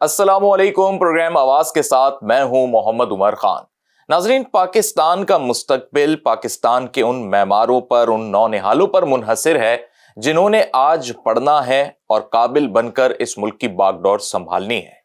अस्सलामुअलैकुम। प्रोग्राम आवाज के साथ मैं हूं मोहम्मद उमर खान। नाजरीन, पाकिस्तान का मुस्तकबिल पाकिस्तान के उन मैमारों पर, उन नौनिहालों पर मुनहसिर है जिन्होंने आज पढ़ना है और काबिल बनकर इस मुल्क की बागडोर संभालनी है।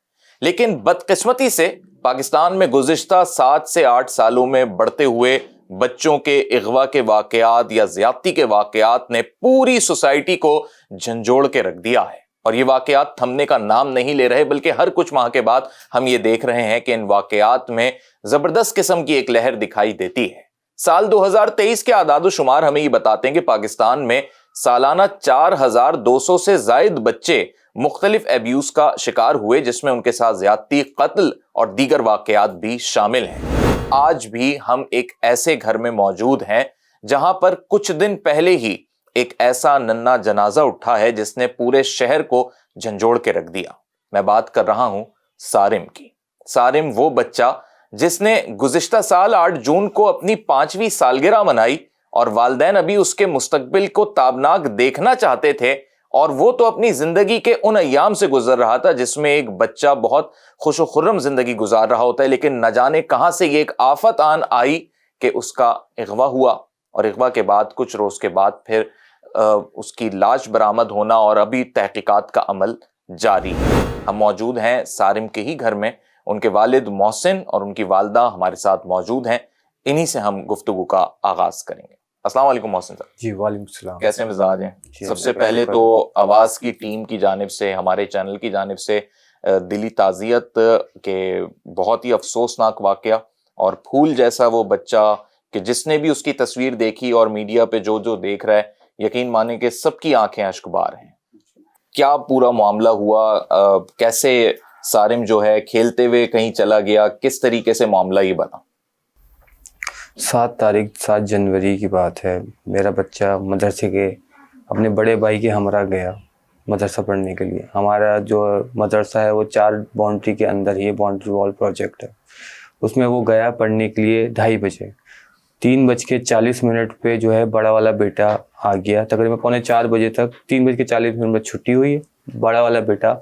लेकिन बदकिस्मती से पाकिस्तान में गुज़िश्ता 7 से 8 सालों में बढ़ते हुए बच्चों के अगवा के वाकयात या ज्यादती के वाकयात ने पूरी सोसाइटी को झंझोड़ के रख दिया है। और ये वाकयात थमने का नाम नहीं ले रहे, बल्कि हर कुछ माह के बाद हम ये देख रहे हैं कि इन वाकयात में जबरदस्त किस्म की एक लहर दिखाई देती है। साल 2023 के आदाद-ओ-शुमार हमें ये बताते हैं कि पाकिस्तान में सालाना 4200 से जायद बच्चे मुख्तलिफ एब्यूज का शिकार हुए, जिसमें उनके साथ ज्यादती, कत्ल और दीगर वाकयात भी शामिल हैं। आज भी हम एक ऐसे घर में मौजूद हैं जहां पर कुछ दिन पहले ही एक ऐसा नन्हा जनाजा उठा है जिसने पूरे शहर को झंझोड़ के रख दिया। मैं बात कर रहा हूं सारिम की। सारिम वो बच्चा जिसने गुज़िश्ता साल 8 जून को अपनी 5वीं सालगिरह मनाई और वालिदैन अभी उसके मुस्तकबिल को ताबनाक देखना चाहते थे, और वो तो अपनी जिंदगी के उन अय्याम से गुजर रहा था जिसमें एक बच्चा बहुत खुशो-खुर्रम जिंदगी गुजार रहा होता है। लेकिन न जाने कहां से ये एक आफत आन आई कि उसका अगवा हुआ, और अगवा के बाद कुछ रोज के बाद फिर उसकी लाश बरामद होना, और अभी तहकीकात का अमल जारी है। हम मौजूद हैं सारिम के ही घर में। उनके वालिद मोहसिन और उनकी वालदा हमारे साथ मौजूद हैं। इन्हीं से हम गुफ्तगू का आगाज करेंगे। अस्सलाम वालेकुम मोहसिन साहब। जी वालेकुम सलाम। कैसे मिजाज हैं? सबसे पहले तो आवाज की टीम की जानिब से, हमारे चैनल की जानिब से दिली ताज़ियत के बहुत ही अफसोसनाक वाकया, और फूल जैसा वो बच्चा कि जिसने भी उसकी तस्वीर देखी और मीडिया पे जो जो देख रहा है, यकीन माने कि सबकी आंखें अश्कबार हैं। क्या पूरा मामला हुआ? कैसे सारिम जो है खेलते हुए कहीं चला गया? किस तरीके से मामला ये बना? 7 जनवरी की बात है। मेरा बच्चा मदरसे के अपने बड़े भाई के हमरा गया मदरसा पढ़ने के लिए। हमारा जो मदरसा है वो 4 बाउंड्री के अंदर ही बाउंड्री वॉल प्रोजेक्ट है। उसमें वो गया पढ़ने के लिए 2:30 बजे। 3:40 पे जो है बड़ा वाला बेटा आ गया। तकरीबन 3:45 बजे तक, 3:40 पर छुट्टी हुई। बड़ा वाला बेटा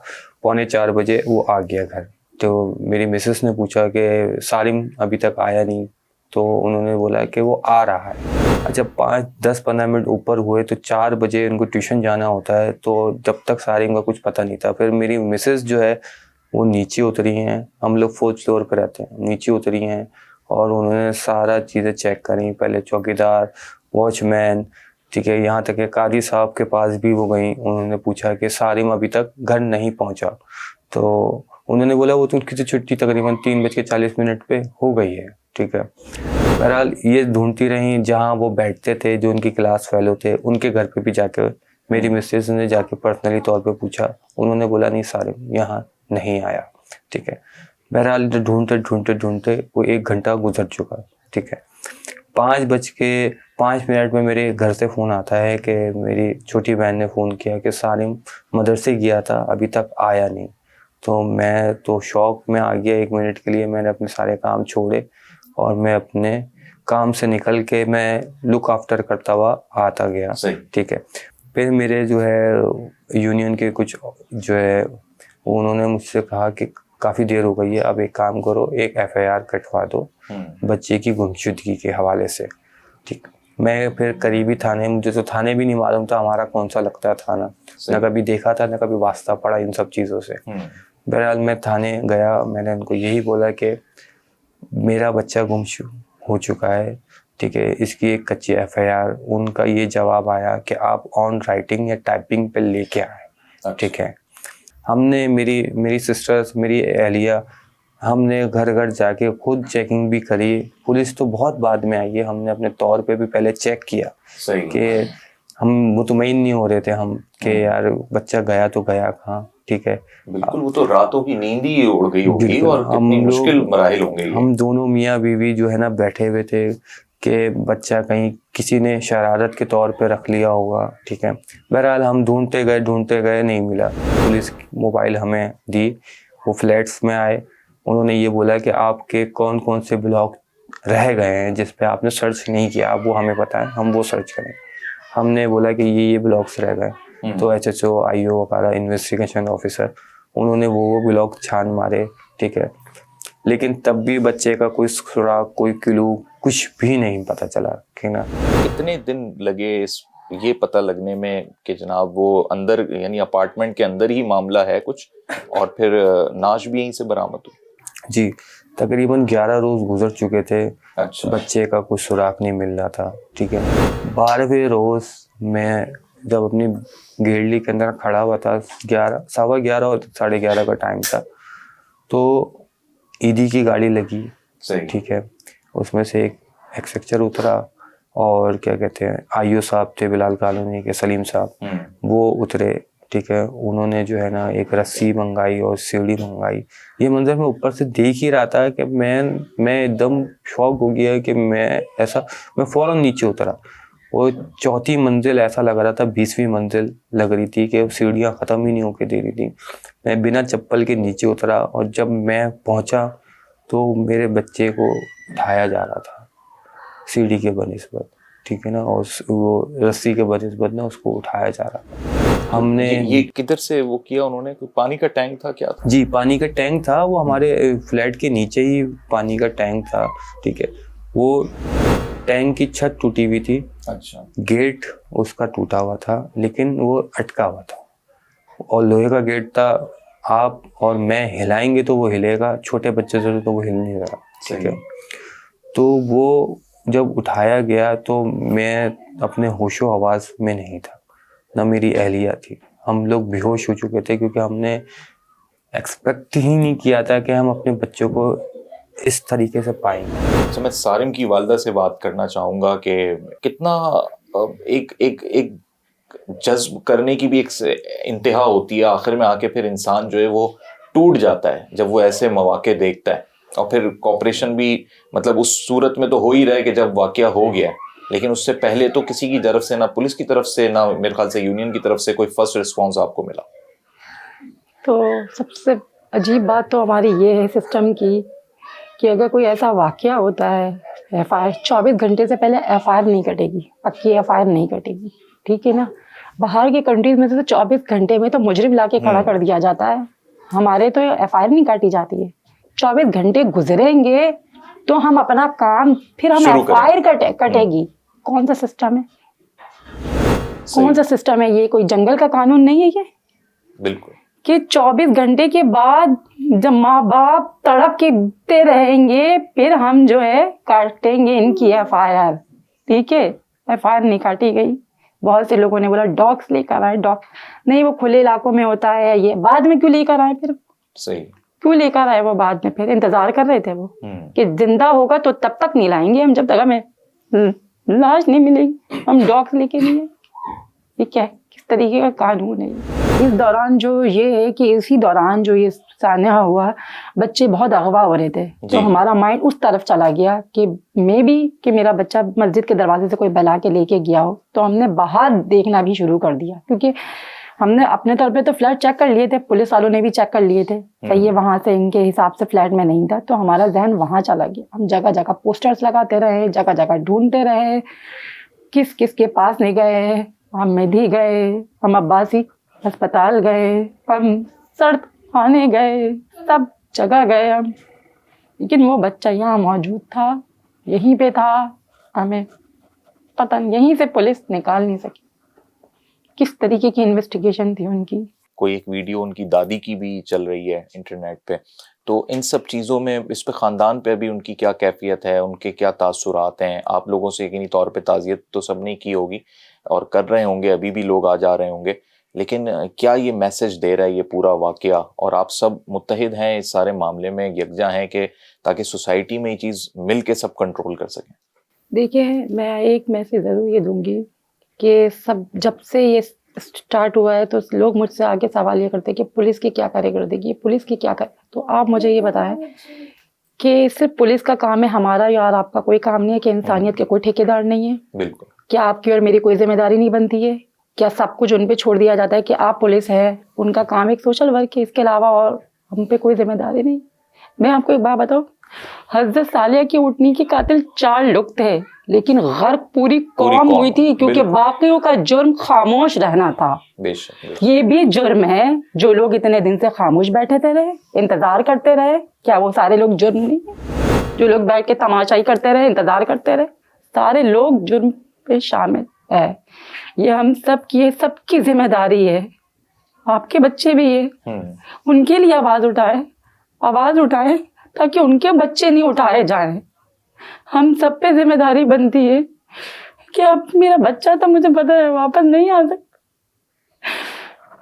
3:45 बजे वो आ गया घर। तो मेरी मिसेस ने पूछा कि सारिम अभी तक आया नहीं, तो उन्होंने बोला कि वो आ रहा है। अच्छा, 5-10-15 मिनट ऊपर हुए तो 4 बजे उनको ट्यूशन जाना होता है, तो जब तक सारिम का कुछ पता नहीं था। फिर मेरी मिसेस जो है वो नीचे उतरी हैं। हम लोग 4th फ्लोर पर रहते हैं, नीचे उतरी हैं और उन्होंने सारा चीज़ें चेक करी। पहले चौकीदार, वॉचमैन, ठीक है, यहाँ तक कि कादी साहब के पास भी वो गई। उन्होंने पूछा कि सारिम अभी तक घर नहीं पहुँचा, तो उन्होंने बोला वो तो उनकी छुट्टी तकरीबन 3:40 पे हो गई है। ठीक है, बहरहाल ये ढूंढती रही। जहाँ वो बैठते थे, जो उनकी क्लास फेलो थे, उनके घर पे भी जाके मेरी मिसेज ने जाके पर्सनली तौर पे पूछा। उन्होंने बोला नहीं, सारिम यहाँ नहीं आया। ठीक है, बहरहाल ढूंढते वो 1 घंटा गुजर चुका। ठीक है, 5:05 में मेरे घर से फ़ोन आता है कि मेरी छोटी बहन ने फ़ोन किया कि सारिम मदरसे गया था, अभी तक आया नहीं। तो मैं तो शौक में आ गया। 1 मिनट के लिए मैंने अपने सारे काम छोड़े और मैं अपने काम से निकल के मैं लुक आफ्टर करता हुआ आता गया। ठीक है, फिर मेरे जो है यूनियन के कुछ जो है उन्होंने मुझसे कहा कि काफ़ी देर हो गई है, अब एक काम करो, एक FIR कटवा दो बच्चे की गुमशुदगी के हवाले से। ठीक, मैं फिर करीबी थाने, मुझे तो थाने भी नहीं मालूम था हमारा कौन सा लगता है थाना, ना कभी देखा था ना कभी वास्ता पड़ा इन सब चीज़ों से। बहरहाल मैं थाने गया। मैंने उनको यही बोला कि मेरा बच्चा गुम हो चुका है। ठीक है, इसकी एक कच्ची FIR। उनका ये जवाब आया कि आप ऑन राइटिंग या टाइपिंग पे लेके आए। ठीक है, हमने मेरी सिस्टर्स, मेरी एहलिया, हमने घर घर जाके खुद चेकिंग भी करी। पुलिस तो बहुत बाद में आई है, हमने अपने तौर पे भी पहले चेक किया कि हम मुतमईन नहीं हो रहे थे हम कि यार बच्चा गया तो गया कहाँ। ठीक है, बिल्कुल, वो तो रातों की नींद ही उड़ गई होगी और कितनी मुश्किल मराहिल होंगे। हम दोनों मियाँ बीवी जो है ना बैठे हुए थे कि बच्चा कहीं किसी ने शरारत के तौर पे रख लिया होगा। ठीक है, बहरहाल हम ढूंढते गए, नहीं मिला। पुलिस मोबाइल हमें दी, वो फ्लैट्स में आए। उन्होंने ये बोला कि आपके कौन कौन से ब्लॉक रह गए हैं जिस पे आपने सर्च नहीं किया, आप वो हमें बताएं, हम वो सर्च करें। हमने बोला कि ये ब्लॉक्स रह गए। तो HHO, IO वगैरह, इन्वेस्टिगेशन ऑफिसर, उन्होंने वो ब्लॉग छान मारे, ठीक है, लेकिन तब भी बच्चे का कोई सुराग, कोई क्लू, कुछ भी नहीं पता चला, ठीक ना। कितने दिन लगे ये पता लगने में कि जनाब वो अंदर यानी अपार्टमेंट के अंदर ही मामला है कुछ, और फिर नाश भी यहीं से बरामद हुई? जी, तकरीबन 11 रोज गुजर चुके थे। अच्छा। बच्चे का कुछ सुराग नहीं मिल रहा था, ठीक है। 12वें रोज मैं जब अपनी गेरली के अंदर खड़ा हुआ था, 11, 11:15 और 11:30 का टाइम था, तो ईडी की गाड़ी लगी, ठीक है, उसमें से एक एक्सपेक्चर उतरा और क्या कहते हैं आईओ साहब थे बिलाल कॉलोनी के, सलीम साहब, वो उतरे, ठीक है। उन्होंने जो है ना एक रस्सी मंगाई और सीढ़ी मंगाई। ये मंजर मैं ऊपर से देख ही रहा था कि मैं एकदम शॉक हो गया कि मैं फौरन नीचे उतरा। वो 4थी मंजिल ऐसा लग रहा था 20वीं मंजिल लग रही थी कि सीढ़ियाँ ख़त्म ही नहीं होके दे रही थी। मैं बिना चप्पल के नीचे उतरा और जब मैं पहुंचा तो मेरे बच्चे को उठाया जा रहा था सीढ़ी के बनिस्बत, ठीक है ना, और वो रस्सी के बनिस्बत ना उसको उठाया जा रहा था। हमने ये किधर से वो किया उन्होंने? कोई पानी का टैंक था, क्या था? जी, पानी का टैंक था, वो हमारे फ्लैट के नीचे ही पानी का टैंक था, ठीक है। वो टैंक की छत टूटी हुई थी। अच्छा। गेट उसका टूटा हुआ था लेकिन वो अटका हुआ था और लोहे का गेट था। आप और मैं हिलाएंगे तो वो हिलेगा, छोटे बच्चे से तो वो हिल नहीं रहा, ठीक है। तो वो जब उठाया गया तो मैं अपने होशो आवाज में नहीं था, ना मेरी अहलिया थी। हम लोग बेहोश हो चुके थे क्योंकि हमने एक्सपेक्ट ही नहीं किया था कि हम अपने बच्चों को इस तरीके से पाएंगे। तो मैं सारिम की वालदा से बात करना चाहूँगा कि कितना एक जज्ब करने की भी एक इंतहा होती है, आखिर में आके फिर इंसान जो है वो टूट जाता है जब वो ऐसे मौके देखता है। और फिर कॉपरेशन भी मतलब उस सूरत में तो हो ही रहा है कि जब वाकया हो गया, लेकिन उससे पहले तो किसी की तरफ से, ना पुलिस की तरफ से, ना मेरे ख्याल से यूनियन की तरफ से कोई फर्स्ट रिस्पॉन्स आपको मिला। तो सबसे अजीब बात तो हमारी ये है सिस्टम की कि अगर कोई ऐसा वाकया होता है, FIR 24 घंटे से पहले FIR नहीं कटेगी, पक्की FIR नहीं कटेगी, ठीक है ना। बाहर के कंट्रीज में तो 24 घंटे में तो मुजरिम लाके खड़ा कर दिया जाता है, हमारे तो FIR नहीं काटी जाती है। 24 घंटे गुजरेंगे तो हम अपना काम, फिर हम FIR कटेगी। कौन सा सिस्टम है, कौन सा सिस्टम है ये? कोई जंगल का कानून नहीं है ये? बिल्कुल कि 24 घंटे के बाद जब माँ बाप तड़प के रहेंगे फिर हम जो है काटेंगे इनकी FIR, ठीक है। FIR नहीं काटी गई। बहुत से लोगों ने बोला डॉग्स लेकर आए, डॉग नहीं, वो खुले इलाकों में होता है, ये बाद में क्यों लेकर आए? फिर सही क्यों लेकर आए वो बाद में? फिर इंतजार कर रहे थे वो कि जिंदा होगा तो तब तक नहीं लाएंगे हम जब तक हमें लाश नहीं मिलेगी, हम डॉग्स लेके नहीं है। ये क्या है, किस तरीके का कानून है? इस दौरान जो ये है कि इसी दौरान जो ये सान्या हुआ, बच्चे बहुत अगवा हो रहे थे, तो हमारा माइंड उस तरफ चला गया कि मे बी कि मेरा बच्चा मस्जिद के दरवाजे से कोई बला के लेके गया हो। तो हमने बाहर देखना भी शुरू कर दिया क्योंकि हमने अपने तौर पे तो फ्लैट चेक कर लिए थे, पुलिस वालों ने भी चेक कर लिए थे, सही है, वहां से इनके हिसाब से फ्लैट में नहीं था। तो हमारा जहन वहां चला गया। हम जगह जगह पोस्टर्स लगाते रहे, जगह जगह ढूंढते रहे, किस किस के पास नहीं गए, हम मेधी गए, हम अब्बासी अस्पताल गए, हम सर्द खाने गए, सब जगह गए हम, लेकिन वो बच्चा यहाँ मौजूद था, यहीं पे था। हमें पता नहीं, यहीं से पुलिस निकाल नहीं सकी। किस तरीके की इन्वेस्टिगेशन थी उनकी। कोई एक वीडियो उनकी दादी की भी चल रही है इंटरनेट पे, तो इन सब चीज़ों में इस पे ख़ानदान पे भी उनकी क्या कैफियत है, उनके क्या तासुरात हैं? आप लोगों से यकीनी तौर पे ताज़ियत तो सबने की होगी और कर रहे होंगे, अभी भी लोग आ जा रहे होंगे, लेकिन क्या ये मैसेज दे रहा है ये पूरा वाकया, और आप सब मुत्तहिद हैं इस सारे मामले में, यकजा हैं कि ताकि सोसाइटी में ये चीज़ मिल के सब कंट्रोल कर सकें? देखिए, मैं एक मैसेज ज़रूर ये दूंगी कि सब जब से ये स्टार्ट हुआ है तो लोग मुझसे आगे सवाल ये करते हैं कि पुलिस की क्या करेगी, पुलिस की क्या करे। तो आप मुझे ये बताएं कि सिर्फ पुलिस का काम है, हमारा या आपका कोई काम नहीं है? कि इंसानियत के कोई ठेकेदार नहीं है? बिल्कुल। क्या आपकी और मेरी कोई जिम्मेदारी नहीं बनती है? क्या सब कुछ उन पे छोड़ दिया जाता है कि आप पुलिस है, उनका काम एक सोशल वर्क है, इसके अलावा और हम पे कोई जिम्मेदारी नहीं? मैं आपको एक बात बताऊँ, हजरत सालिया की उठनी के कातिल 4 लोग थे, लेकिन गर्क पूरी कौम हुई थी, क्योंकि बाकियों का जुर्म खामोश रहना था। बेशक। ये भी जुर्म है, जो लोग इतने दिन से खामोश बैठे थे रहे, इंतजार करते रहे, क्या वो सारे लोग जुर्म नहीं है? जो लोग बैठ के तमाशाई करते रहे, इंतजार करते रहे, सारे लोग जुर्म पे शामिल है। ये हम सब की, ये सबकी जिम्मेदारी है। आपके बच्चे भी है, उनके लिए आवाज उठाए ताकि उनके बच्चे नहीं उठाए जाएं। हम सब पे जिम्मेदारी बनती है कि अब मेरा बच्चा तो मुझे पता है वापस नहीं आ सकता,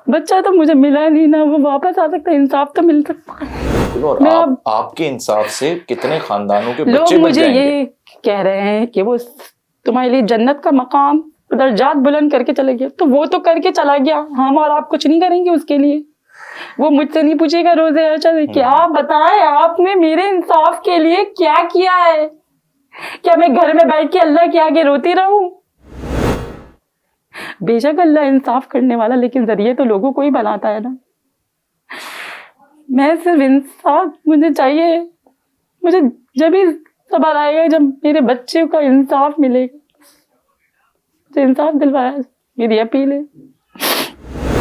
बच्चा तो मुझे मिला नहीं ना, वो वापस आ सकता है, इंसाफ तो मिल सकता है। और आपके इंसाफ से कितने खानदानों के बच्चे लोग मुझे ये कह रहे हैं कि वो तुम्हारे लिए जन्नत का मकाम, दर्जात बुलंद करके चले गया, तो वो तो करके चला गया, हम और आप कुछ नहीं करेंगे उसके लिए। वो मुझसे नहीं पूछेगा रोजे अच्छा कि आप बताएं आपने मेरे इंसाफ के लिए क्या किया है? क्या मैं घर में बैठ के अल्लाह के आगे रोती रहूं? बेशक अल्लाह इंसाफ करने वाला, लेकिन जरिए तो लोगों को ही बनाता है ना। मैं सिर्फ इंसाफ मुझे चाहिए, मुझे जब ही सबर आएगा जब मेरे बच्चे का इंसाफ मिलेगा, मुझे इंसाफ दिलवाया, मेरी अपील है।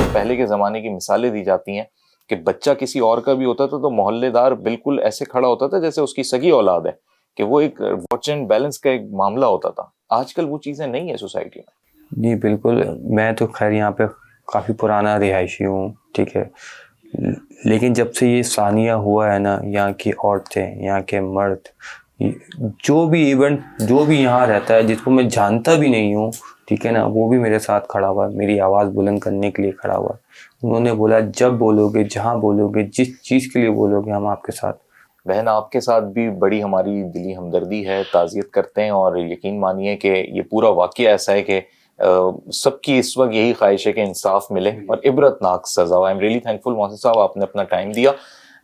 पहले के ज़माने की मिसालें दी जाती हैं कि बच्चा किसी और का भी होता था तो मोहल्लेदार बिल्कुल ऐसे खड़ा होता था जैसे उसकी सगी औलाद है, कि वो एक वॉच एंड बैलेंस का एक मामला होता था। आजकल वो चीज़ें नहीं है सोसाइटी में। जी बिल्कुल, मैं तो खैर यहाँ पे काफ़ी पुराना रिहायशी हूँ, ठीक है, लेकिन जब से ये सानिया हुआ है ना, यहाँ की औरतें, यहाँ के मर्द, जो भी इवेंट, जो भी यहाँ रहता है, जिसको मैं जानता भी नहीं हूँ, ठीक है ना, वो भी मेरे साथ खड़ा हुआ, मेरी आवाज़ बुलंद करने के लिए खड़ा हुआ। उन्होंने बोला जब बोलोगे, जहाँ बोलोगे, जिस चीज़ के लिए बोलोगे, हम आपके साथ। बहन, आपके साथ भी बड़ी हमारी दिली हमदर्दी है, ताज़ियत करते हैं, और यकीन मानिए कि ये पूरा वाक़या ऐसा है कि सबकी इस वक्त यही ख्वाहिश है कि इंसाफ मिले और इबरतनाक सज़ा। I am really thankful Mohsin साहब, आपने अपना टाइम दिया।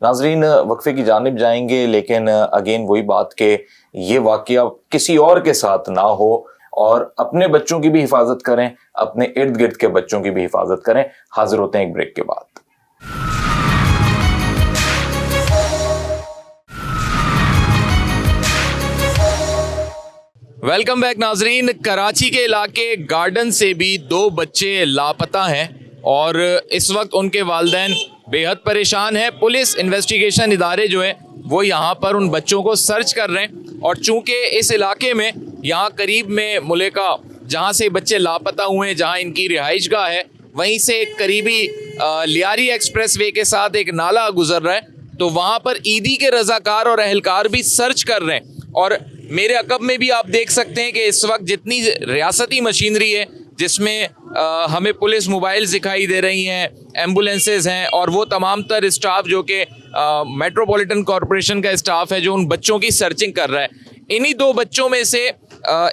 नाजरीन, वक्फे की जानिब जाएंगे, लेकिन अगेन वही बात कि ये वाक़या किसी और के साथ ना हो, और अपने बच्चों की भी हिफाजत करें, अपने इर्द गिर्द के बच्चों की भी हिफाजत करें। हाजिर होते हैं एक ब्रेक के बाद। वेलकम बैक नाजरीन। कराची के इलाके गार्डन से भी 2 बच्चे लापता हैं और इस वक्त उनके वालिदैन बेहद परेशान हैं। पुलिस इन्वेस्टिगेशन इदारे जो है वो यहाँ पर उन बच्चों को सर्च कर रहे हैं, और चूँकि इस इलाके में यहाँ करीब में मुलेका, जहाँ से बच्चे लापता हुए हैं, जहाँ इनकी रिहाइशगाह है, वहीं से एक करीबी लियारी एक्सप्रेस वे के साथ एक नाला गुजर रहा है, तो वहाँ पर ईदी के रज़ाकार और अहलकार भी सर्च कर रहे हैं। और मेरे अकब में भी आप देख सकते हैं कि इस वक्त जितनी रियासती मशीनरी है, जिसमें हमें पुलिस मोबाइल्स दिखाई दे रही हैं, एम्बुलेंसेज हैं, और वो तमाम तर स्टाफ जो कि मेट्रोपॉलिटन कॉरपोरेशन का स्टाफ है जो उन बच्चों की सर्चिंग कर रहा है। इन्हीं 2 बच्चों में से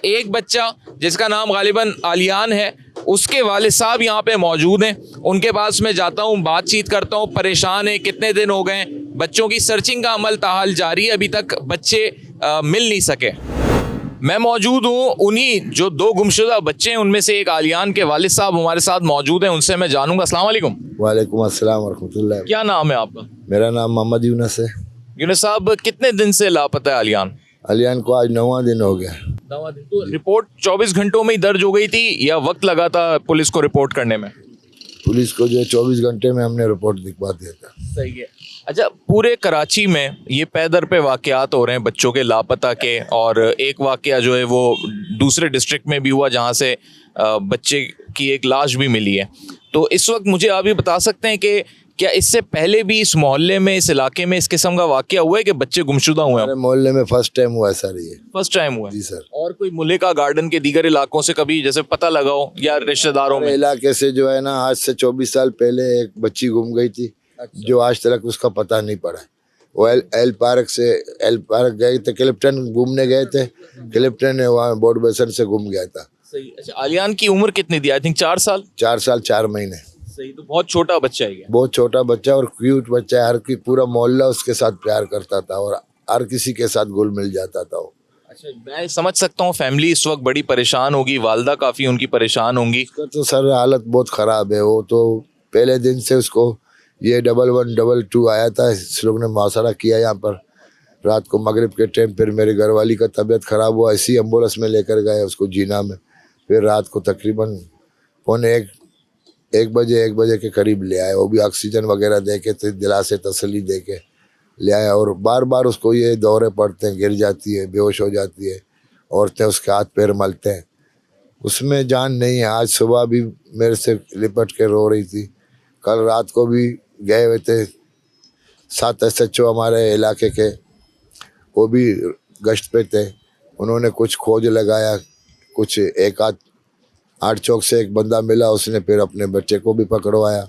एक बच्चा जिसका नाम गालिबन आलियान है, उसके वालिद साहब यहाँ पे मौजूद हैं। उनके पास मैं जाता हूँ, बातचीत करता हूँ। परेशान है, कितने दिन हो गए, बच्चों की सर्चिंग का अमल ताहाल जारी है, अभी तक बच्चे मिल नहीं सके। मैं मौजूद हूँ उन्हीं जो 2 गुमशुदा बच्चे हैं, उनमें से एक आलियान के वालिद साहब हमारे साथ मौजूद हैं, उनसे मैं जानूंगा। अस्सलाम वालेकुम। वालेकुम अस्सलाम वरहमतुल्लाह। क्या नाम है आपका? मेरा नाम मोहम्मद यूनुस है। यूनुस साहब, कितने दिन से लापता है आलियान? आलियान को आज 9वां दिन हो गया। 9वां दिन। तो रिपोर्ट 24 घंटों में ही दर्ज हो गई थी या वक्त लगा था पुलिस को रिपोर्ट करने में? पुलिस को जो 24 घंटे में हमने रिपोर्ट दिखवा दिया था। सही है। अच्छा, पूरे कराची में ये पैदर पे वाक़यात हो रहे हैं बच्चों के लापता के, और एक वाक़या जो है वो दूसरे डिस्ट्रिक्ट में भी हुआ जहाँ से बच्चे की एक लाश भी मिली है। तो इस वक्त मुझे आप ये बता सकते हैं कि क्या इससे पहले भी इस मोहल्ले में, इस इलाके में इस किस्म का वाक़या हुआ है कि बच्चे गुमशुदा हुए हैं? हमारे मोहल्ले में फर्स्ट टाइम हुआ है सर, ये फर्स्ट टाइम हुआ है? जी सर। और कोई मुलेका गार्डन के दीगर इलाकों से कभी जैसे पता लगा हो, या रिश्तेदारों में? इलाके से जो है ना, आज से 24 साल पहले एक बच्ची गुम गई थी। अच्छा। जो आज तक उसका पता नहीं पड़ा। वो एल पार्क गए थे, क्लिफ्टन घूमने गए थे, क्लिफ्टन ने वहाँ बोर्ड बेसन से गुम गया था। सही। अच्छा, आलियान की उम्र कितनी थी? आई थिंक 4 साल। 4 साल 4 महीने। सही, तो बहुत छोटा बच्चा है। बहुत छोटा बच्चा और क्यूट बच्चा है। हर की पूरा मोहल्ला उसके साथ प्यार करता था और हर किसी के साथ घुल मिल जाता था वो। अच्छा, मैं समझ सकता हूँ फैमिली इस वक्त बड़ी परेशान होगी, वालदा काफ़ी उनकी परेशान होंगी। उसका तो सर हालत बहुत ख़राब है। वो तो पहले दिन से उसको ये 1112 आया था, इस लोग ने मुआसरा किया यहाँ पर, रात को मगरिब के टाइम फिर मेरी घरवाली का तबीयत ख़राब हुआ, इसी एम्बुलेंस में लेकर गए उसको जीना में। फिर रात को तकरीबन पौने एक बजे के करीब ले आए, वो भी ऑक्सीजन वगैरह दे के दिलासे तसल्ली दे के ले आया। और बार बार उसको ये दौरे पड़ते हैं, गिर जाती है, बेहोश हो जाती है, औरतें उसके हाथ पैर मलते हैं, उसमें जान नहीं है। आज सुबह भी मेरे से लिपट के रो रही थी। कल रात को भी गए हुए थे 7 SHO हमारे इलाके के, वो भी गश्त पे थे। उन्होंने कुछ खोज लगाया, कुछ एक आध 8 चौक से एक बंदा मिला, उसने फिर अपने बच्चे को भी पकड़वाया।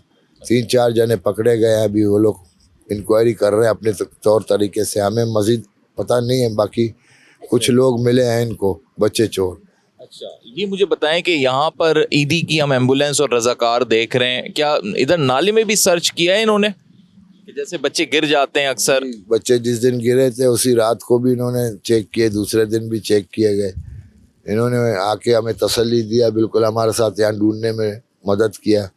3-4 जने पकड़े गए हैं, अभी वो लोग इंक्वायरी कर रहे हैं अपने तौर तरीके से, हमें मज़ीद पता नहीं है। बाकी कुछ लोग मिले हैं इनको, बच्चे चोर। अच्छा, ये मुझे बताएं कि यहाँ पर ईदी की हम एम्बुलेंस और रजाकार देख रहे हैं, क्या इधर नाले में भी सर्च किया है इन्होंने? कि जैसे बच्चे गिर जाते हैं अक्सर। बच्चे जिस दिन गिरे थे उसी रात को भी इन्होंने चेक किए, दूसरे दिन भी चेक किए गए। इन्होंने आके हमें तसल्ली दिया, बिल्कुल हमारे साथ यहाँ ढूंढने में मदद किया।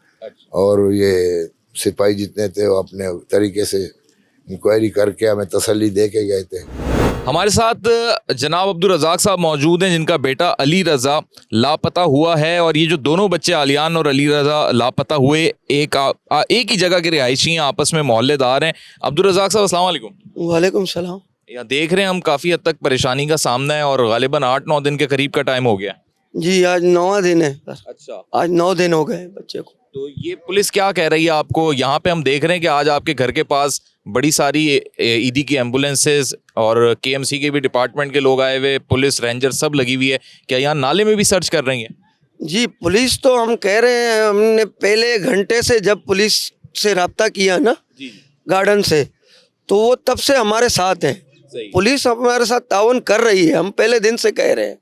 और ये सिपाही जितने थे वो अपने तरीके से इंक्वायरी करके हमें तसल्ली दे के गए थे। हमारे साथ जनाब अब्दुल रज़ाक साहब मौजूद हैं, जिनका बेटा अली रज़ा लापता हुआ है। और ये जो दोनों बच्चे आलियान और अली रज़ा लापता हुए एक ही जगह के रिहायशी हैं, आपस में मोहल्लेदार हैं। अब्दुल रज़ाक साहब अस्सलाम वालेकुम। वालेकुम सलाम। यहाँ देख रहे हैं हम काफ़ी हद तक परेशानी का सामना है और गालिबन 8-9 दिन के करीब का टाइम हो गया। जी आज 9वां दिन है सर। अच्छा, आज 9 दिन हो गए बच्चे को। तो ये पुलिस क्या कह रही है आपको? यहाँ पे हम देख रहे हैं कि आज आपके घर के पास बड़ी सारी ईदी की एम्बुलेंसेज और KMC के भी डिपार्टमेंट के लोग आए हुए, पुलिस रेंजर सब लगी हुई है। क्या यहाँ नाले में भी सर्च कर रही है? जी पुलिस तो हम कह रहे हैं, हमने पहले घंटे से जब पुलिस से रब्ता किया ना जी गार्डन से, तो वो तब से हमारे साथ है। सही। पुलिस हमारे साथ ताउन कर रही है, हम पहले दिन से कह रहे हैं।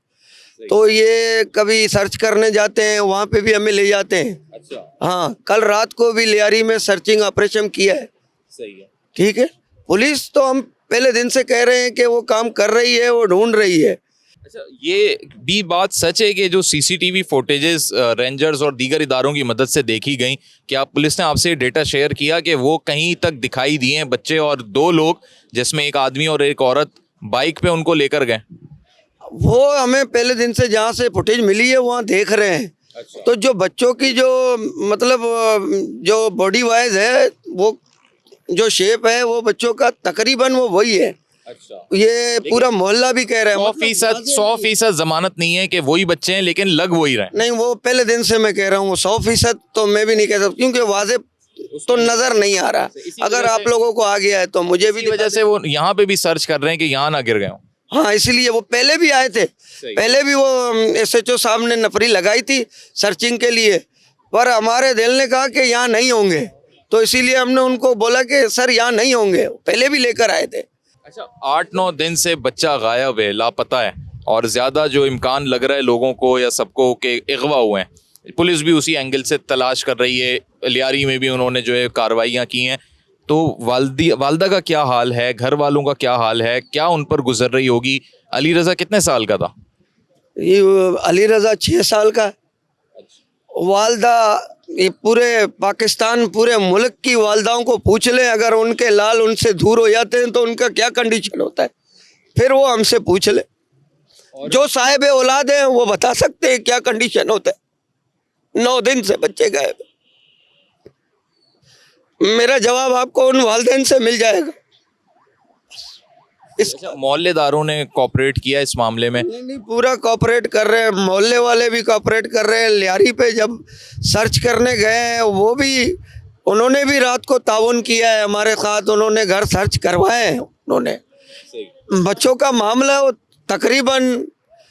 तो ये कभी सर्च करने जाते हैं, वहाँ पे भी हमें ले जाते हैं। अच्छा, हाँ, कल रात को भी लियारी में सर्चिंग ऑपरेशन किया है। सही है। ठीक है, पुलिस तो हम पहले दिन से कह रहे हैं कि वो काम कर रही है, वो ढूंढ रही है। अच्छा, ये भी बात सच है कि जो CCTV फुटेजेस रेंजर्स और दीगर इदारों की मदद से देखी गई, क्या पुलिस ने आपसे डेटा शेयर किया कि वो कहीं तक दिखाई दिए हैं बच्चे और 2 लोग जिसमें एक आदमी और एक औरत बाइक पे उनको लेकर गए? वो हमें पहले दिन से जहाँ से फुटेज मिली है वहाँ देख रहे हैं। अच्छा। तो जो बच्चों की जो मतलब जो बॉडी वाइज है, वो जो शेप है वो बच्चों का तकरीबन वो वही है। अच्छा, ये पूरा मोहल्ला भी कह रहा है। 100% जमानत नहीं है कि वही बच्चे हैं, लेकिन लग वही रहे हैं। नहीं, वो पहले दिन से मैं कह रहा हूँ 100% तो मैं भी नहीं कह सकता, क्योंकि वाजे तो नजर नहीं आ रहा। अगर आप लोगों को आ गया है तो मुझे भी इसी वजह से वो यहाँ पे भी सर्च कर रहे हैं कि यहाँ ना गिर गए हों। हाँ, इसलिए वो पहले भी आए थे। पहले भी वो SHO साहब ने नफरी लगाई थी सर्चिंग के लिए, पर हमारे दिल ने कहा कि यहाँ नहीं होंगे, तो इसीलिए हमने उनको बोला कि सर यहाँ नहीं होंगे। पहले भी लेकर आए थे। अच्छा, 8-9 दिन से बच्चा गायब है, लापता है, और ज़्यादा जो इम्कान लग रहा है लोगों को या सबको कि अगवा हुए हैं। पुलिस भी उसी एंगल से तलाश कर रही है। लियारी में भी उन्होंने जो है कार्रवाइयाँ की हैं। तो वालदा का क्या हाल है, घर वालों का क्या हाल है, क्या उन पर गुजर रही होगी? अली रज़ा कितने साल का था? ये अली रज़ा 6 साल का। वालदा, ये पूरे पाकिस्तान, पूरे मुल्क की वालदाओं को पूछ लें, अगर उनके लाल उनसे दूर हो जाते हैं तो उनका क्या कंडीशन होता है, फिर वो हमसे पूछ ले। जो साहिब औलाद हैं वो बता सकते हैं क्या कंडीशन होता है। 9 दिन से बच्चे गए। मेरा जवाब आपको उन वालिदैन से मिल जाएगा। मोहल्लेदारों ने कोऑपरेट किया इस मामले में? नहीं, पूरा कोऑपरेट कर रहे हैं, मोहल्ले वाले भी कोऑपरेट कर रहे हैं। लियारी पे जब सर्च करने गए हैं वो भी, उन्होंने भी रात को ताउन किया है हमारे साथ, उन्होंने घर सर्च करवाए हैं। उन्होंने बच्चों का मामला वो तकरीबन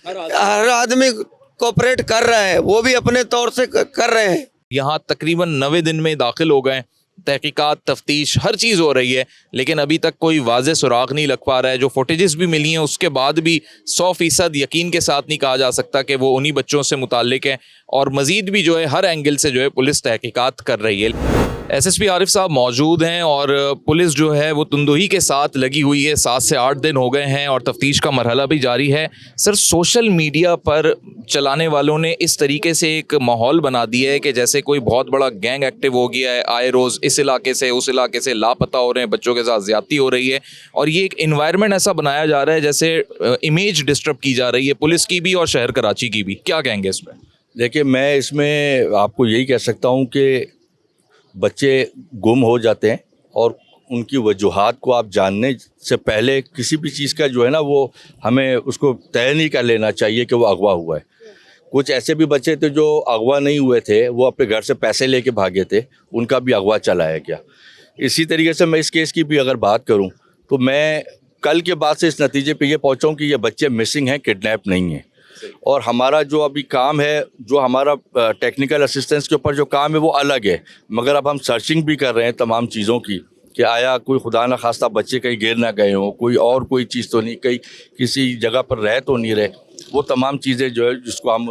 हर आदमी कोऑपरेट कर रहा है, वो भी अपने तौर से कर रहे हैं। यहाँ तकरीबन 90 दिन में दाखिल हो गए, तहकीकात, तफ्तीश, हर चीज़ हो रही है, लेकिन अभी तक कोई वाज़े सुराग नहीं लग पा रहा है। जो फुटेजेस भी मिली हैं उसके बाद भी 100% यकीन के साथ नहीं कहा जा सकता कि वो उन्हीं बच्चों से मुताल्लिक है। और मज़ीद भी जो है हर एंगल से जो है पुलिस तहकीकात कर रही है। एसएसपी आरिफ साहब मौजूद हैं और पुलिस जो है वो तुंदोही के साथ लगी हुई है। 7 से 8 दिन हो गए हैं और तफ्तीश का मरहला भी जारी है। सर, सोशल मीडिया पर चलाने वालों ने इस तरीके से एक माहौल बना दिया है कि जैसे कोई बहुत बड़ा गैंग एक्टिव हो गया है, आए रोज़ इस इलाके से उस इलाके से लापता हो रहे हैं, बच्चों के साथ ज़्यादती हो रही है और ये एक इन्वायरमेंट ऐसा बनाया जा रहा है जैसे इमेज डिस्टर्ब की जा रही है पुलिस की भी और शहर कराची की भी। क्या कहेंगे इस पर? देखिए, मैं इसमें आपको यही कह सकता हूँ कि बच्चे गुम हो जाते हैं और उनकी वजूहात को आप जानने से पहले किसी भी चीज़ का जो है ना वो हमें उसको तय नहीं कर लेना चाहिए कि वो अगवा हुआ है। कुछ ऐसे भी बच्चे थे जो अगवा नहीं हुए थे, वो अपने घर से पैसे लेके भागे थे, उनका भी अगवा चलाया गया। इसी तरीके से मैं इस केस की भी अगर बात करूं तो मैं कल के बाद से इस नतीजे पे ये पहुंचा हूं कि ये बच्चे मिसिंग हैं, किडनैप नहीं हैं। और हमारा जो अभी काम है, जो हमारा टेक्निकल असिस्टेंस के ऊपर जो काम है वो अलग है, मगर अब हम सर्चिंग भी कर रहे हैं तमाम चीज़ों की कि आया कोई खुदा न खास्ता बच्चे कहीं गिर ना गए हों, कोई और कोई चीज़ तो नहीं, कहीं किसी जगह पर रह तो नहीं रहे। वो तमाम चीज़ें जो है जिसको हम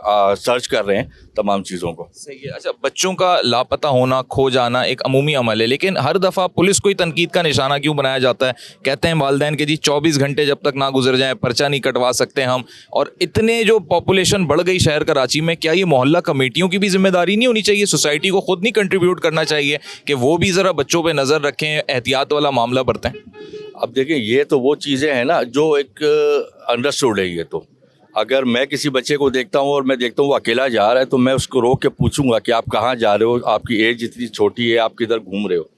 सर्च कर रहे हैं तमाम चीज़ों को। सही है। अच्छा, बच्चों का लापता होना, खो जाना एक अमूमी अमल है, लेकिन हर दफ़ा पुलिस को ही तनकीद का निशाना क्यों बनाया जाता है? कहते हैं वालिदैन के जी 24 घंटे जब तक ना गुजर जाए पर्चा नहीं कटवा सकते हम। और इतने जो पॉपुलेशन बढ़ गई शहर कराची में, क्या ये मोहल्ला कमेटियों की भी जिम्मेदारी नहीं होनी चाहिए? सोसाइटी को खुद नहीं कंट्रीब्यूट करना चाहिए कि वो भी ज़रा बच्चों पर नज़र रखें, एहतियात वाला मामला बरतें? अब देखिए, ये तो वो चीज़ें हैं ना जो एक अंडरस्टूड है। ये तो अगर मैं किसी बच्चे को देखता हूँ और मैं देखता हूँ वो अकेला जा रहा है तो मैं उसको रोक के पूछूंगा कि आप कहाँ जा रहे हो, आपकी एज इतनी छोटी है, आप किधर घूम रहे हो।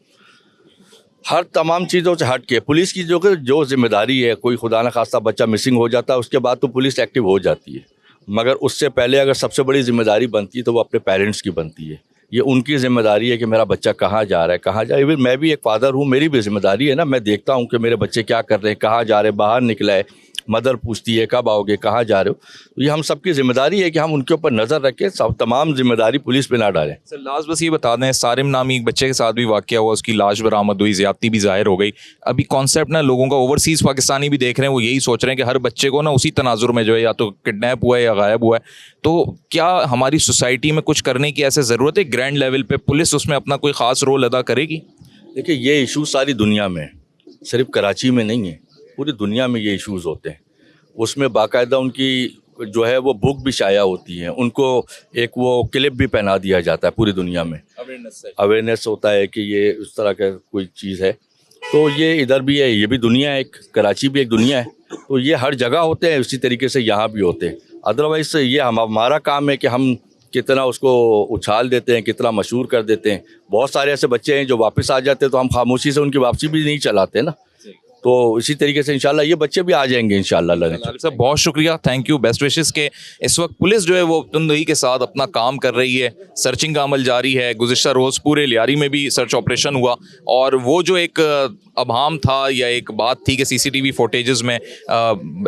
हर तमाम चीज़ों से हट के पुलिस की जो जिम्मेदारी है, कोई खुदा न खास्ता बच्चा मिसिंग हो जाता है उसके बाद तो पुलिस एक्टिव हो जाती है, मगर उससे पहले अगर सबसे बड़ी जिम्मेदारी बनती है तो वो अपने पेरेंट्स की बनती है। ये उनकी जिम्मेदारी है कि मेरा बच्चा कहाँ जा रहा है, कहाँ जा। इवन मैं भी एक फादर हूँ, मेरी भी जिम्मेदारी है ना, मैं देखता हूँ कि मेरे बच्चे क्या कर रहे हैं, कहाँ जा रहे हैं, बाहर निकला है, मदर पूछती है कब आओगे, कहाँ जा रहे हो। तो ये हम सबकी जिम्मेदारी है कि हम उनके ऊपर नज़र रखें, सब तमाम जिम्मेदारी पुलिस पे ना डालें। सर, लास्ट बस ये बता दें, सारिम नामी एक बच्चे के साथ भी वाक़या हुआ, उसकी लाश बरामद हुई, ज़्यादती भी ज़ाहिर हो गई। अभी कॉन्सेप्ट ना लोगों का ओवरसीज़ पाकिस्तानी भी देख रहे हैं, वो यही सोच रहे हैं कि हर बच्चे को ना उसी तनाजुर में जो है या तो किडनैप हुआ है या गायब हुआ है। तो क्या हमारी सोसाइटी में कुछ करने की ऐसे ज़रूरत है? ग्रैंड लेवल पर पुलिस उसमें अपना कोई ख़ास रोल अदा करेगी? देखिए, ये इशू सारी दुनिया में, सिर्फ कराची में नहीं है, पूरी दुनिया में ये इशूज़ होते हैं। उसमें बाकायदा उनकी जो है वो बुक भी शाया होती है, उनको एक वो क्लिप भी पहना दिया जाता है, पूरी दुनिया में अवेयरनेस होता है कि ये उस तरह का कोई चीज़ है। तो ये इधर भी है, ये भी दुनिया है, एक कराची भी एक दुनिया है, तो ये हर जगह होते हैं, उसी तरीके से यहाँ भी होते हैं। अदरवाइज़ ये हमारा काम है कि हम कितना उसको उछाल देते हैं, कितना मशहूर कर देते हैं। बहुत सारे ऐसे बच्चे हैं जो वापस आ जाते हैं तो हम खामोशी से उनकी वापसी भी नहीं चलाते ना। तो इसी तरीके से इंशाल्लाह ये बच्चे भी आ जाएंगे इंशाल्लाह। साहब, बहुत शुक्रिया, थैंक यू, बेस्ट विशेस के। इस वक्त पुलिस जो है वो तुंदोही के साथ अपना काम कर रही है, सर्चिंग का अमल जारी है। गुज़िश्ता रोज़ पूरे लियारी में भी सर्च ऑपरेशन हुआ और वो जो एक अभाम था या एक बात थी कि सीसीटीवी फुटेजेस में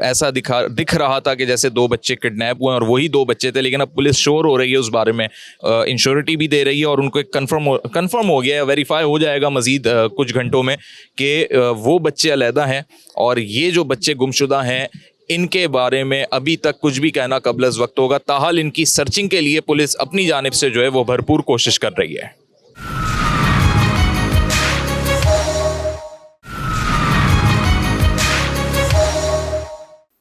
ऐसा दिख रहा था कि जैसे 2 बच्चे किडनैप हुए और वही 2 बच्चे थे, लेकिन अब पुलिस श्योर हो रही है उस बारे में, इंश्योरिटी भी दे रही है और उनको एक कन्फर्म हो गया है, वेरीफाई हो जाएगा मज़ीद कुछ घंटों में कि वो बच्चे अलहदा हैं और ये जो बच्चे गुमशुदा हैं इनके बारे में अभी तक कुछ भी कहना कबल अज़ वक्त होगा। ताहाल इनकी सर्चिंग के लिए पुलिस अपनी जानिब से जो है वो भरपूर कोशिश कर रही है।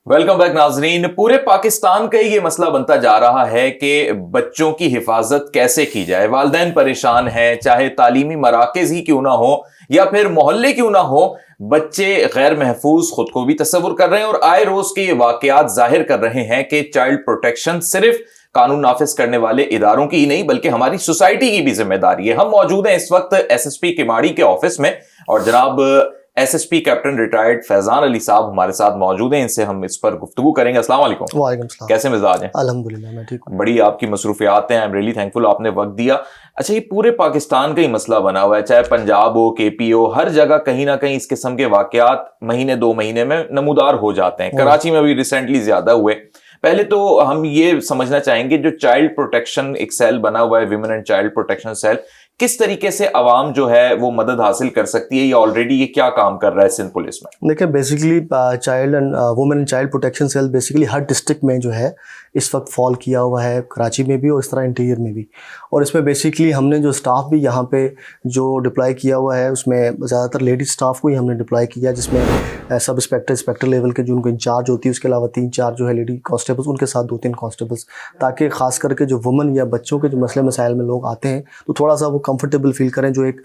वेलकम बैक नाजरीन। पूरे पाकिस्तान का ये मसला बनता जा रहा है कि बच्चों की हिफाजत कैसे की जाए। वालिदैन परेशान हैं, चाहे तालीमी मराकज़ ही क्यों ना हो या फिर मोहल्ले क्यों ना हो, बच्चे गैर महफूज खुद को भी तस्वुर कर रहे हैं और आए रोज के ये वाकयात जाहिर कर रहे हैं कि चाइल्ड प्रोटेक्शन सिर्फ कानून नाफिज करने वाले इदारों की ही नहीं बल्कि हमारी सोसाइटी की भी जिम्मेदारी है। हम मौजूद हैं इस वक्त एसएसपी किमाड़ी के ऑफिस में और जनाब SSP captain retired Faizan Ali साहब हमारे साथ मौजूद हैं, इनसे हम इस पर गुफ्तगू करेंगे। अस्सलाम वालेकुम। वालेकुम सलाम। कैसे मिजाज हैं? अल्हम्दुलिल्लाह मैं ठीक हूँ। बड़ी आपकी मसरूफियात हैं, आई एम रियली थैंकफुल आपने वक्त दिया। अच्छा, ये पूरे पाकिस्तान का ही मसला बना हुआ है, चाहे पंजाब हो, केपी हो, हर जगह कहीं ना कहीं इस किस्म के वाकयात महीने 2 महीने में नमूदार हो जाते हैं। कराची में भी रिसेंटली ज्यादा हुए। पहले तो हम ये समझना चाहेंगे जो चाइल्ड प्रोटेक्शन एक सेल बना हुआ है, women and child protection cell, किस तरीके से आवाम जो है वो मदद हासिल कर सकती है या ऑलरेडी ये क्या काम कर रहा है सिंध पुलिस में? देखिए, basically child and women and child protection cell basically हर डिस्ट्रिक्ट में जो है इस वक्त फॉल किया हुआ है कराची में भी और इस तरह इंटीरियर में भी। और इसमें बेसिकली हमने जो स्टाफ भी यहाँ पे जो डिप्लॉय किया हुआ है उसमें ज़्यादातर लेडीज स्टाफ को ही हमने डिप्लॉय किया, जिसमें सब इंस्पेक्टर लेवल के जो उनको इंचार्ज होती है, उसके अलावा 3-4 जो है लेडी कांस्टेबल्स, उनके साथ 2-3 कांस्टेबल्स, ताकि ख़ास करके जो वुमेन या बच्चों के जो मसले मसाइल में लोग आते हैं तो थोड़ा सा वो कंफर्टेबल फील करें। जो एक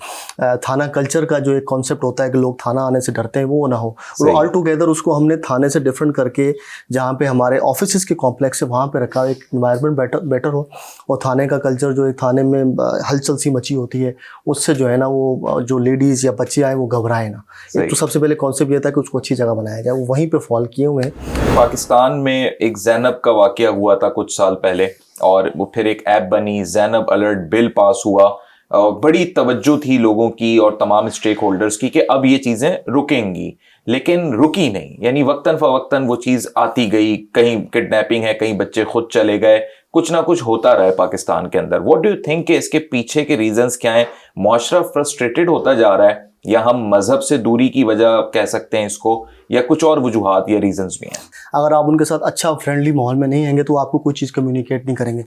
थाना कल्चर का जो एक कॉन्सेप्ट होता है कि लोग थाना आने से डरते हैं, वो ना हो। और ऑल टुगेदर उसको हमने थाने से डिफरेंट करके जहाँ पे हमारे ऑफिस के कॉम्प्लेक्स है वहाँ पे रखा, एक इन्वायरमेंट बेटर हो। और थाने का कल्चर जो एक थाने में हलचल सी मची होती है, उससे जो है ना वो जो लेडीज़ या बच्चे आए वो घबराए ना। एक तो सबसे पहले कॉन्सेप्ट ये था कि उसको अच्छी जगह बनाया जाए, वो वहीं पे फॉल किए हुए हैं। पाकिस्तान में एक जैनब का वाकया हुआ था कुछ साल पहले, और वो फिर एक ऐप बनी, जैनब अलर्ट बिल पास हुआ, बड़ी तवज्जो थी लोगों की और तमाम स्टेक होल्डर्स की कि अब ये चीज़ें रुकेंगी, लेकिन रुकी नहीं। यानी वक्तन फ़वक्तन वो चीज़ आती गई, कहीं किडनैपिंग है, कहीं बच्चे खुद चले गए, कुछ ना कुछ होता रहा है पाकिस्तान के अंदर। व्हाट डू यू थिंक कि इसके पीछे के रीजंस क्या हैं? मुआशरा फ्रस्ट्रेटेड होता जा रहा है, या हम मजहब से दूरी की वजह कह सकते हैं इसको, या कुछ और वजूहात या रीजंस भी हैं? अगर आप उनके साथ अच्छा फ्रेंडली माहौल में नहीं रहेंगे तो आपको कोई चीज़ कम्युनिकेट नहीं करेंगे।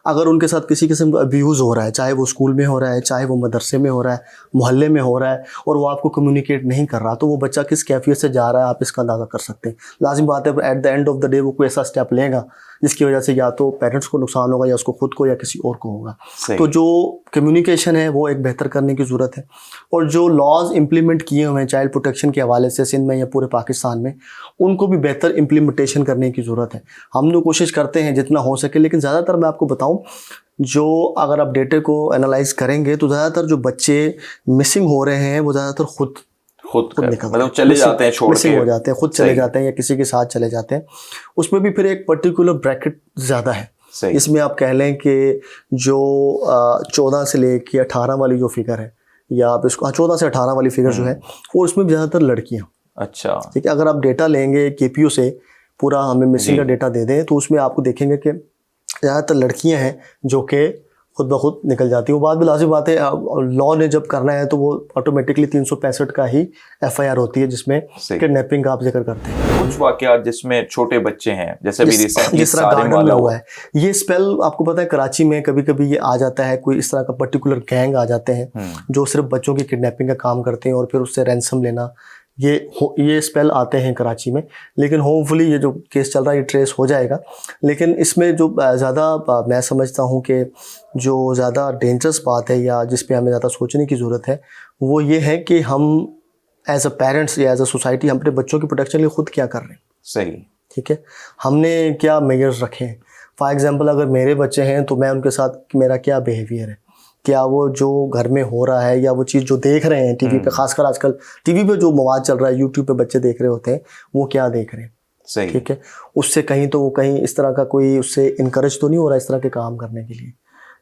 अगर उनके साथ किसी किस्म का अब्यूज़ हो रहा है, चाहे वो स्कूल में हो रहा है, चाहे वो मदरसे में हो रहा है, मोहल्ले में हो रहा है, और वो आपको कम्युनिकेट नहीं कर रहा, तो वो बच्चा किस कैफियत से जा रहा है आप इसका अंदाज़ा कर सकते हैं। लाजिम बात है at the end of the day वो कोई ऐसा स्टेप लेगा जिसकी वजह से या तो पेरेंट्स को नुकसान होगा या उसको खुद को या किसी और को होगा। तो जो कम्युनिकेशन है वो एक बेहतर करने की ज़रूरत है। और जो लॉज इम्प्लीमेंट किए हुए हैं चाइल्ड प्रोटेक्शन के हवाले से सिंध में या पूरे पाकिस्तान में, उनको भी बेहतर इम्प्लीमेंटेशन करने की ज़रूरत है। हम लोग कोशिश करते हैं जितना हो सके, लेकिन ज़्यादातर मैं आपको बताऊं, जो अगर आप डेटे को एनालाइज करेंगे तो ज़्यादातर जो बच्चे मिसिंग हो रहे हैं वो ज़्यादातर खुद मतलब चले जाते हैं, छोड़ के हो जाते हैं, खुद चले जाते हैं या किसी के साथ चले जाते हैं। उसमें भी फिर एक पर्टिकुलर ब्रैकेट ज़्यादा है। इसमें आप कह लें कि जो 14 से लेके 18 वाली जो फिगर है, या आप इसको 14 से 18 वाली फिगर जो है, और उसमें भी ज़्यादातर लड़कियाँ। अच्छा, ठीक है। अगर आप डेटा लेंगे KPO से, पूरा हमें मिसिंग का डेटा दे दें, तो उसमें आपको देखेंगे कि ज़्यादातर लड़कियां हैं जो कि खुद ब खुद निकल जाती हैं। वो बात भी लाजिम बात है, लॉ ने जब करना है तो वो ऑटोमेटिकली 365 का ही FIR होती है जिसमें किडनैपिंग का आप जिक्र करते हैं। कुछ वाकयात जिसमें छोटे बच्चे हैं, जैसे भी रिसेंटली जिस तरह गार्डन में हुआ है, ये स्पेल आपको पता है कराची में कभी कभी ये आ जाता है, कोई इस तरह का पर्टिकुलर गैंग आ जाते हैं जो सिर्फ बच्चों की किडनैपिंग का काम करते हैं और फिर उससे रैंसम लेना, ये स्पेल आते हैं कराची में। लेकिन होपफुली ये जो केस चल रहा है ये ट्रेस हो जाएगा। लेकिन इसमें जो ज़्यादा मैं समझता हूँ कि जो ज़्यादा डेंजरस बात है या जिस पे हमें ज़्यादा सोचने की ज़रूरत है वो ये है कि हम एज अ पेरेंट्स या एज अ सोसाइटी हम अपने बच्चों की प्रोटेक्शन के लिए खुद क्या कर रहे हैं। सही, ठीक है। हमने क्या मेजर्स रखे हैं। फॉर एग्ज़ाम्पल अगर मेरे बच्चे हैं तो मैं उनके साथ मेरा क्या बिहेवियर है, क्या वो जो घर में हो रहा है या वो चीज़ जो देख रहे हैं टीवी पे, खासकर आजकल टीवी पे जो मवाद चल रहा है, यूट्यूब पे बच्चे देख रहे होते हैं, वो क्या देख रहे हैं। सही, ठीक है। उससे कहीं तो वो कहीं इस तरह का कोई उससे इनकरेज तो नहीं हो रहा इस तरह के काम करने के लिए।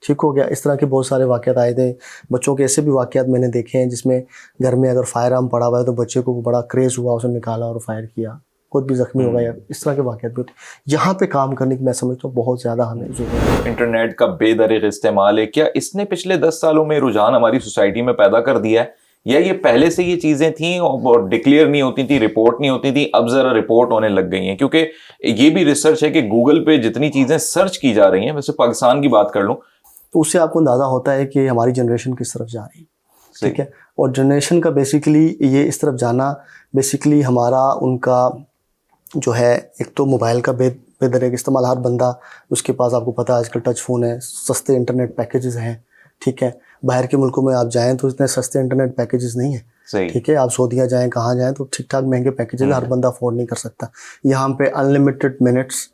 ठीक हो गया। इस तरह के बहुत सारे वाक़यात आए थे बच्चों के, ऐसे भी वाक़यात मैंने देखे हैं जिसमें घर में अगर फायर आर्म पड़ा हुआ है तो बच्चे को बड़ा क्रेज़ हुआ, उसने निकाला और फायर किया, खुद भी जख्मी हो गया। इस तरह के वाक़यात भी होते हैं। यहाँ पे काम करने की मैं समझता हूँ बहुत ज़्यादा हमें ज़रूरत है। इंटरनेट का बेदरिग इस्तेमाल है, क्या इसने पिछले 10 सालों में रुझान हमारी सोसाइटी में पैदा कर दिया है, या ये पहले से ये चीज़ें थी और डिक्लेयर नहीं होती थी, रिपोर्ट नहीं होती थी, अब ज़रा रिपोर्ट होने लग गई हैं? क्योंकि ये भी रिसर्च है कि गूगल पे जितनी चीज़ें सर्च की जा रही हैं, वैसे पाकिस्तान की बात कर लूँ तो उससे आपको अंदाज़ा होता है कि हमारी जनरेशन किस तरफ जा रही है। ठीक है। और जनरेशन का बेसिकली ये इस तरफ जाना बेसिकली हमारा उनका जो है, एक तो मोबाइल का बेदरिग इस्तेमाल, हर बंदा उसके पास, आपको पता है आजकल टच फ़ोन है, सस्ते इंटरनेट पैकेजेस हैं। ठीक है। बाहर के मुल्कों में आप जाएं तो इतने सस्ते इंटरनेट पैकेजेस नहीं है। ठीक है। आप सऊदीया जाएं, कहाँ जाएं तो ठीक ठाक महंगे पैकेजेस हर बंदा अफोर्ड नहीं कर सकता। यहाँ पे अनलिमिटेड मिनट्स,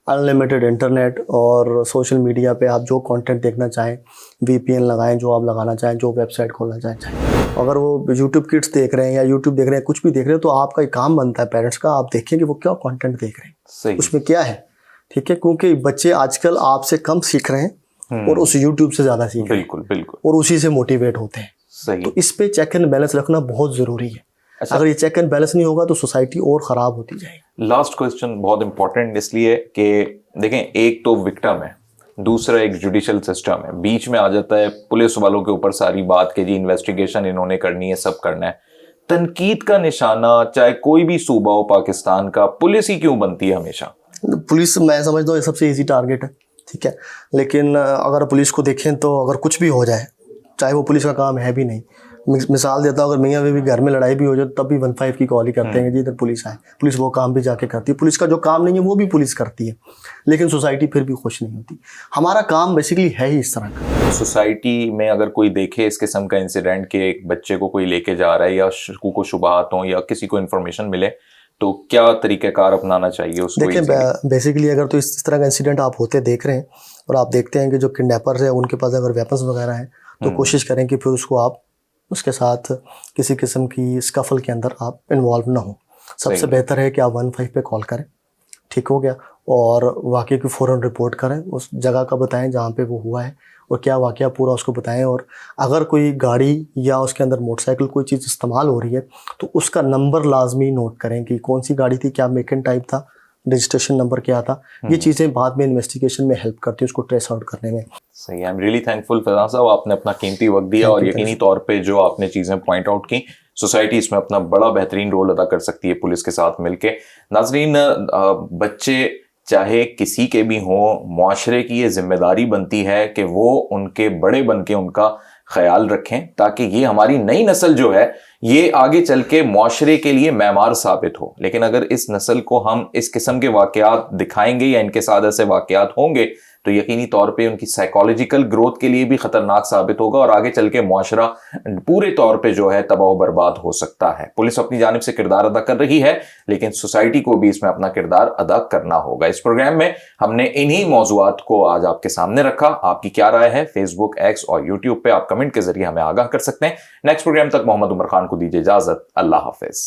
अनलिमिटेड इंटरनेट, और सोशल मीडिया पे आप जो कंटेंट देखना चाहें, VPN लगाएं, जो आप लगाना चाहें, जो वेबसाइट खोलना चाहें। अगर वो यूट्यूब किड्स देख रहे हैं या यूट्यूब देख रहे हैं, कुछ भी देख रहे हैं, तो आपका एक काम बनता है पेरेंट्स का, आप देखें कि वो क्या कंटेंट देख रहे हैं, उसमें क्या है। ठीक है। क्योंकि बच्चे आजकल आपसे कम सीख रहे हैं और उस यूट्यूब से ज़्यादा सीख रहे हैं। बिल्कुल बिल्कुल। और उसी से मोटिवेट होते हैं। सही। तो इस पे चेक एंड बैलेंस रखना बहुत ज़रूरी है। अच्छा। अगर ये चेक एंड बैलेंस नहीं होगा तो सोसाइटी और ख़राब होती जाएगी। लास्ट क्वेश्चन बहुत इंपॉर्टेंट इसलिए कि देखें, एक तो विक्टिम है, दूसरा एक जुडिशल सिस्टम है, बीच में आ जाता है पुलिस वालों के ऊपर सारी बात के जी इन्वेस्टिगेशन इन्होंने करनी है, सब करना है। तनकीद का निशाना चाहे कोई भी सूबा हो पाकिस्तान का, पुलिस ही क्यों बनती है हमेशा? पुलिस मैं समझता हूँ ये सबसे इजी टारगेट है, ठीक है। लेकिन अगर पुलिस को देखें तो अगर कुछ भी हो जाए, चाहे वो पुलिस का काम है भी नहीं, मिसाल देता हूँ, अगर मियाँ बीवी घर में लड़ाई भी हो जाए तब भी 15 की कॉल ही करते हैं जी इधर पुलिस आए। पुलिस वो काम भी जाके करती है, पुलिस का जो काम नहीं है वो भी पुलिस करती है, लेकिन सोसाइटी फिर भी खुश नहीं होती। हमारा काम बेसिकली है ही इस तरह का। सोसाइटी में अगर कोई देखे इस किस्म का इंसिडेंट कि एक बच्चे को कोई लेके जा रहा है या शकू को शुबहात हो या किसी को इन्फॉर्मेशन मिले, तो क्या तरीक़ाकार अपनाना चाहिए उसको? देखिए बेसिकली अगर तो इस तरह का इंसिडेंट आप होते देख रहे हैं और आप देखते हैं कि जो किडनैपर्स है उनके पास अगर वेपन्स वगैरह हैं, तो कोशिश करें कि फिर उसको आप उसके साथ किसी किस्म की स्कफल के अंदर आप इन्वॉल्व ना हो। सबसे बेहतर है कि आप 15 पे कॉल करें, ठीक हो गया, और वाक़े की फ़ौरन रिपोर्ट करें, उस जगह का बताएं जहाँ पे वो हुआ है और क्या वाक़या पूरा उसको बताएं। और अगर कोई गाड़ी या उसके अंदर मोटरसाइकिल कोई चीज़ इस्तेमाल हो रही है तो उसका नंबर लाजमी नोट करें कि कौन सी गाड़ी थी, क्या मेक एंड टाइप था, रजिस्ट्रेशन नंबर क्या था। ये चीज़ें बाद में इन्वेस्टिगेशन में हेल्प करती है उसको ट्रेस आउट करने में। सही, I am really thankful Faizan साहब, आपने अपना कीमती वक्त दिया और यकीनी तौर पे जो आपने चीज़ें पॉइंट आउट की, सोसाइटी इसमें अपना बड़ा बेहतरीन रोल अदा कर सकती है पुलिस के साथ मिलके। नाजरीन, बच्चे चाहे किसी के भी हों, मुआशरे की ये जिम्मेदारी बनती है कि वो उनके बड़े बन के उनका ख्याल रखें, ताकि ये हमारी नई नस्ल जो है ये आगे चल के मुआशरे के लिए मैमार साबित हो। लेकिन अगर इस नस्ल को हम इस किस्म के वाक़यात दिखाएंगे या इनके साथ ऐसे वाक़यात होंगे तो यकीनी तौर पे उनकी साइकोलॉजिकल ग्रोथ के लिए भी ख़तरनाक साबित होगा और आगे चल के मुआशरा पूरे तौर पे जो है तबाह बर्बाद हो सकता है। पुलिस अपनी जानिब से किरदार अदा कर रही है, लेकिन सोसाइटी को भी इसमें अपना किरदार अदा करना होगा। इस प्रोग्राम में हमने इन्हीं मौज़ूआत को आज आपके सामने रखा। आपकी क्या राय है? फेसबुक, एक्स और यूट्यूब पे आप कमेंट के जरिए हमें आगाह कर सकते हैं। नेक्स्ट प्रोग्राम तक मोहम्मद उमर खान को दीजिए इजाजत। अल्लाह हाफिज।